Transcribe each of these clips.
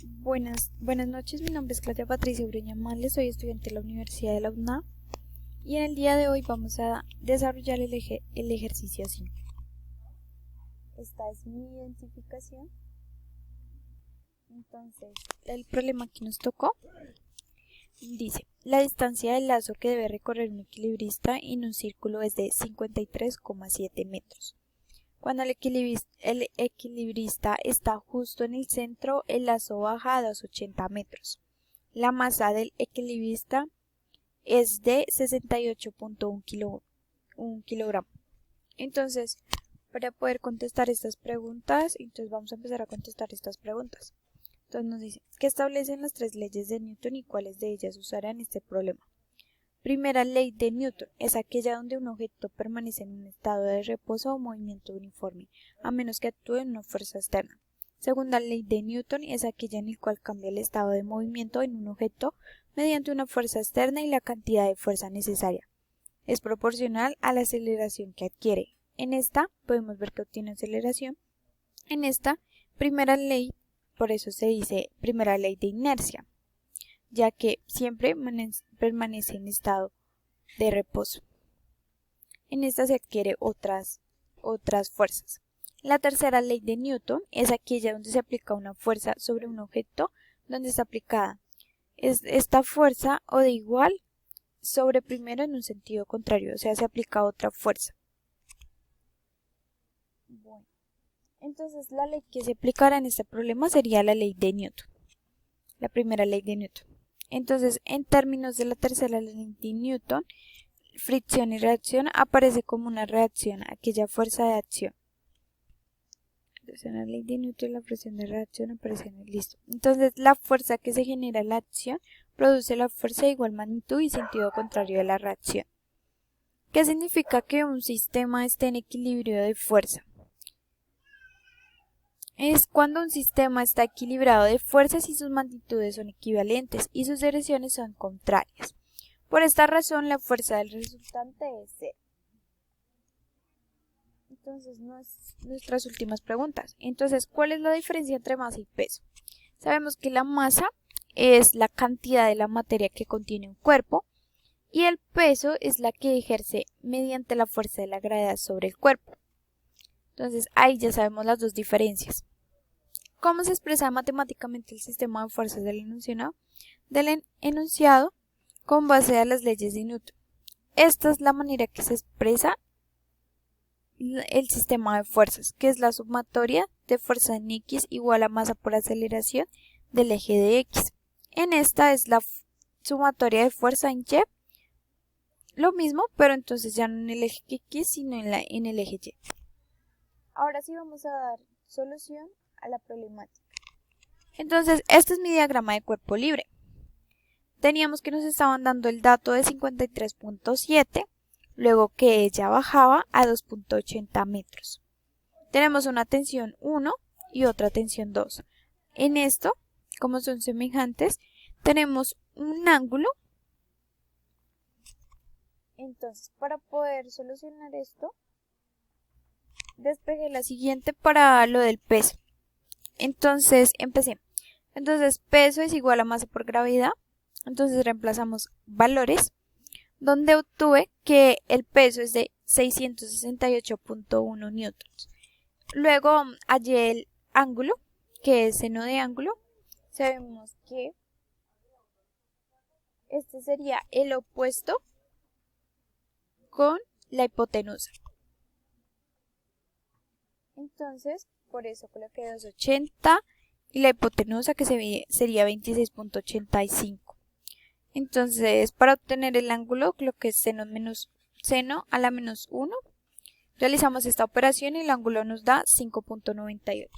Buenas noches, mi nombre es Claudia Patricia Ureña Males, soy estudiante de la Universidad de la UNA y en el día de hoy vamos a desarrollar el ejercicio 5. Esta es mi identificación. Entonces, el problema que nos tocó dice, la distancia del lazo que debe recorrer un equilibrista en un círculo es de 53,7 metros. Cuando el equilibrista está justo en el centro, el lazo baja a 280 metros. La masa del equilibrista es de 68,1 kilogramos. Entonces, para poder contestar estas preguntas, vamos a empezar a contestar estas preguntas. Entonces nos dice, ¿qué establecen las tres leyes de Newton y cuáles de ellas usarán este problema? Primera ley de Newton es aquella donde un objeto permanece en un estado de reposo o movimiento uniforme, a menos que actúe en una fuerza externa. Segunda ley de Newton es aquella en la cual cambia el estado de movimiento en un objeto mediante una fuerza externa y la cantidad de fuerza necesaria es proporcional a la aceleración que adquiere. En esta podemos ver que obtiene aceleración. En esta primera ley, por eso se dice primera ley de inercia, ya que siempre permanece en estado de reposo. En esta se adquiere otras fuerzas. La tercera ley de Newton es aquella donde se aplica una fuerza sobre un objeto donde está aplicada esta fuerza o de igual sobre primero en un sentido contrario, o sea, se aplica otra fuerza. Bueno, entonces la ley que se aplicará en este problema sería la ley de Newton, la primera ley de Newton. Entonces, en términos de la tercera ley de Newton, fricción y reacción aparece como una reacción a aquella fuerza de acción. Entonces, en la ley de Newton, la fricción de reacción aparece en el listo. Entonces, la fuerza que se genera en la acción produce la fuerza de igual magnitud y sentido contrario de la reacción. ¿Qué significa que un sistema esté en equilibrio de fuerza? Es cuando un sistema está equilibrado de fuerzas y sus magnitudes son equivalentes y sus direcciones son contrarias. Por esta razón, la fuerza del resultante es cero. Entonces, nuestras últimas preguntas. Entonces, ¿cuál es la diferencia entre masa y peso? Sabemos que la masa es la cantidad de la materia que contiene un cuerpo y el peso es la que ejerce mediante la fuerza de la gravedad sobre el cuerpo. Entonces, ahí ya sabemos las dos diferencias. ¿Cómo se expresa matemáticamente el sistema de fuerzas del enunciado? Del enunciado con base a las leyes de Newton. Esta es la manera que se expresa el sistema de fuerzas, que es la sumatoria de fuerza en X igual a masa por aceleración del eje de X. En esta es la sumatoria de fuerza en Y, lo mismo, pero entonces ya no en el eje X, sino en el eje Y. Ahora sí vamos a dar solución a la problemática. Entonces, este es mi diagrama de cuerpo libre. Teníamos que nos estaban dando el dato de 53,7, luego que ella bajaba a 2,80 metros. Tenemos una tensión 1 y otra tensión 2. En esto, como son semejantes, tenemos un ángulo. Entonces, para poder solucionar esto, despejé la siguiente para lo del peso. Entonces, empecé. Entonces, peso es igual a masa por gravedad. Entonces, reemplazamos valores, donde obtuve que el peso es de 668,1 newtons. Luego, hallé el ángulo, que es seno de ángulo. Sabemos que este sería el opuesto con la hipotenusa. Entonces, por eso coloqué 280 y la hipotenusa que sería 26,85. Entonces, para obtener el ángulo, coloqué seno a la menos 1. Realizamos esta operación y el ángulo nos da 5,98.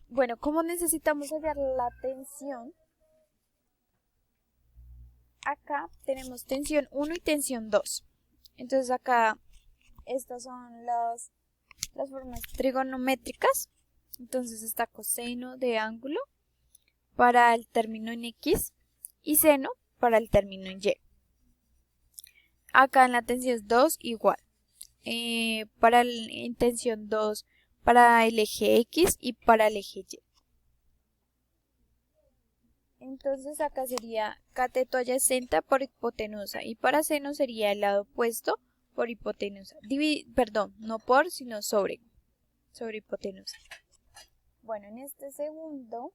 Bueno, ¿cómo necesitamos hallar la tensión? Acá tenemos tensión 1 y tensión 2. Entonces acá estas son las formas trigonométricas. Entonces está coseno de ángulo para el término en X y seno para el término en Y. Acá en la tensión 2 igual. En tensión 2 para el eje X y para el eje Y. Entonces acá sería cateto adyacente por hipotenusa y para seno sería el lado opuesto por hipotenusa. Perdón, no por, sino sobre hipotenusa. Bueno, en este segundo,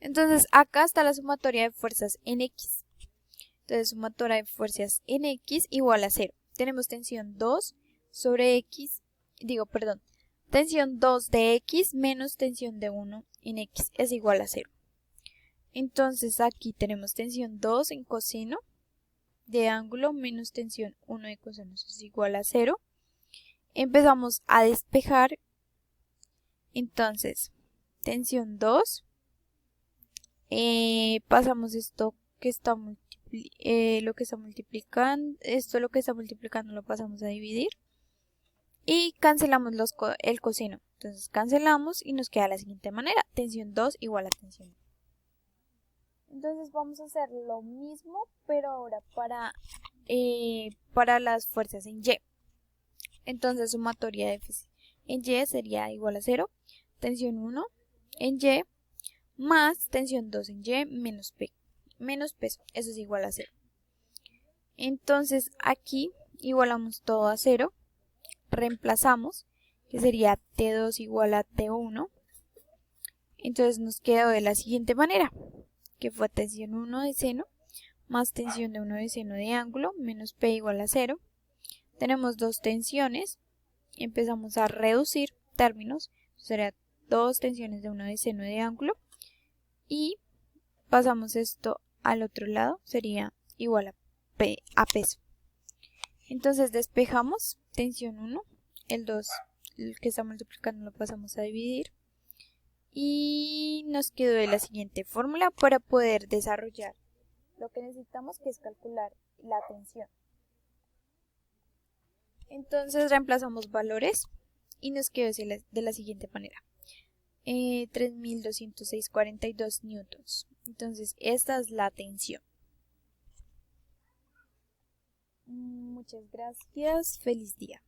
entonces acá está la sumatoria de fuerzas en X. Entonces sumatoria de fuerzas en X igual a 0. Tenemos tensión 2 sobre X, tensión 2 de X menos tensión de 1 en X es igual a 0. Entonces aquí tenemos tensión 2 en coseno de ángulo menos tensión 1 de coseno es igual a 0. Empezamos a despejar. Entonces, tensión 2. Pasamos esto que está lo que está multiplicando. Lo que está multiplicando lo pasamos a dividir. Y cancelamos el coseno. Entonces cancelamos y nos queda de la siguiente manera. Tensión 2 igual a tensión 1. Entonces vamos a hacer lo mismo, pero ahora para las fuerzas en Y. Entonces sumatoria de F en Y sería igual a 0. Tensión 1 en Y más tensión 2 en Y menos peso. Eso es igual a 0. Entonces aquí igualamos todo a 0. Reemplazamos, que sería T2 igual a T1. Entonces nos quedó de la siguiente manera, que fue tensión 1 de seno más tensión de 1 de seno de ángulo menos P igual a 0. Tenemos dos tensiones, empezamos a reducir términos, sería 2 tensiones de 1 de seno de ángulo y pasamos esto al otro lado, sería igual a peso. Entonces despejamos tensión 1, el 2, el que está multiplicando lo pasamos a dividir y nos quedó de la siguiente fórmula para poder desarrollar lo que necesitamos, que es calcular la tensión. Entonces reemplazamos valores y nos quedó de la siguiente manera. 3.206,42 newtons. Entonces esta es la tensión. Muchas gracias. Feliz día.